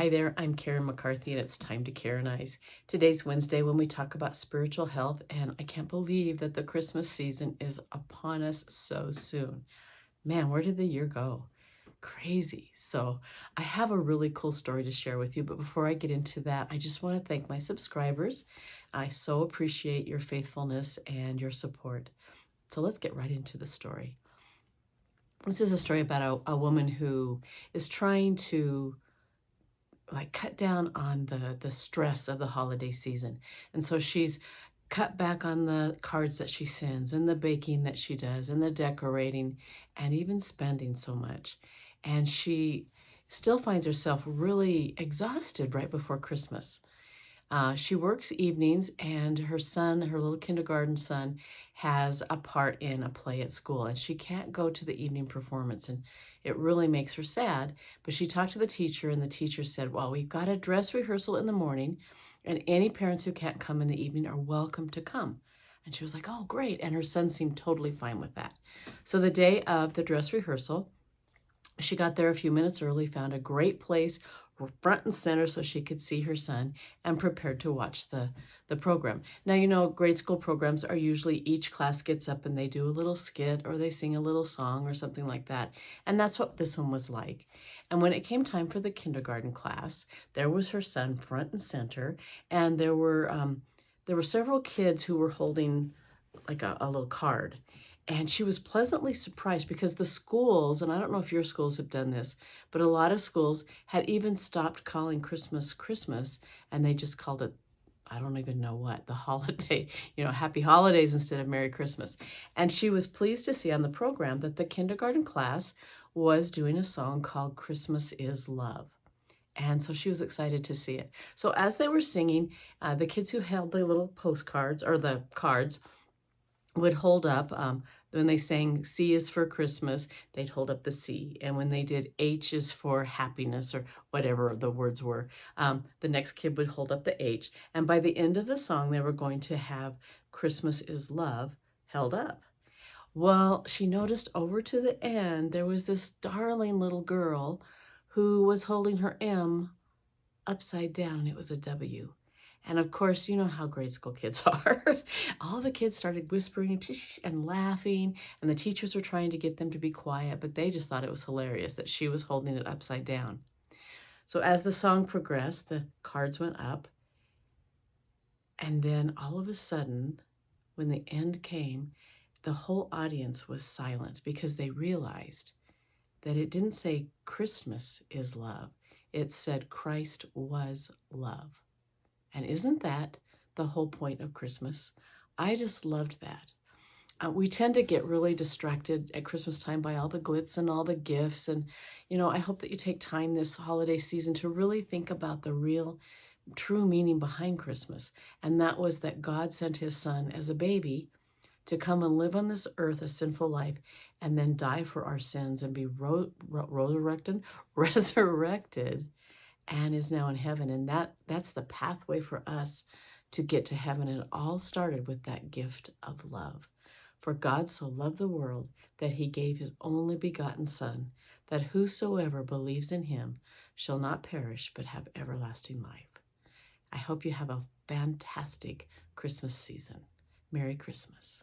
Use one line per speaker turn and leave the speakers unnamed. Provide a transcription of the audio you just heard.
Hi there, I'm Karen McCarthy, and it's time to Karen-ize. Today's Wednesday when we talk about spiritual health, and I can't believe that the Christmas season is upon us so soon. Man, where did the year go? Crazy. So I have a really cool story to share with you, but before I get into that, I just want to thank my subscribers. I so appreciate your faithfulness and your support. So let's get right into the story. This is a story about a woman who is trying to cut down on the stress of the holiday season. And so she's cut back on the cards that she sends and the baking that she does and the decorating and even spending so much. And she still finds herself really exhausted right before Christmas. She works evenings, and her son, her little kindergarten son, has a part in a play at school, and she can't go to the evening performance, and it really makes her sad. But she talked to the teacher, and the teacher said, well, we've got a dress rehearsal in the morning, and any parents who can't come in the evening are welcome to come. And she was like, oh, great. And her son seemed totally fine with that. So the day of the dress rehearsal, she got there a few minutes early, found a great place front and center so she could see her son, and prepared to watch the program. Now, you know, grade school programs are usually each class gets up and they do a little skit or they sing a little song or something like that. And that's what this one was like. And when it came time for the kindergarten class, there was her son front and center, and there were several kids who were holding like a little card. And she was pleasantly surprised because the schools, and I don't know if your schools have done this, but a lot of schools had even stopped calling Christmas Christmas, and they just called it, I don't even know what, the holiday, Happy Holidays instead of Merry Christmas. And she was pleased to see on the program that the kindergarten class was doing a song called Christmas is Love. And so she was excited to see it. So as they were singing, the kids who held the little postcards or the cards would hold up, when they sang C is for Christmas, they'd hold up the C. And when they did H is for happiness or whatever the words were, the next kid would hold up the H. And by the end of the song, they were going to have Christmas is Love held up. Well, she noticed over to the end, there was this darling little girl who was holding her M upside down, and it was a W. And of course, you know how grade school kids are. All the kids started whispering and laughing, and the teachers were trying to get them to be quiet, but they just thought it was hilarious that she was holding it upside down. So as the song progressed, the cards went up, and then all of a sudden, when the end came, the whole audience was silent because they realized that it didn't say Christmas is love. It said Christ was love. And isn't that the whole point of Christmas? I just loved that. We tend to get really distracted at Christmas time by all the glitz and all the gifts. And, I hope that you take time this holiday season to really think about the real, true meaning behind Christmas. And that was that God sent his son as a baby to come and live on this earth a sinful life and then die for our sins and be resurrected and is now in heaven. And that's the pathway for us to get to heaven. And it all started with that gift of love. For God so loved the world that he gave his only begotten Son, that whosoever believes in him shall not perish but have everlasting life. I hope you have a fantastic Christmas season. Merry Christmas.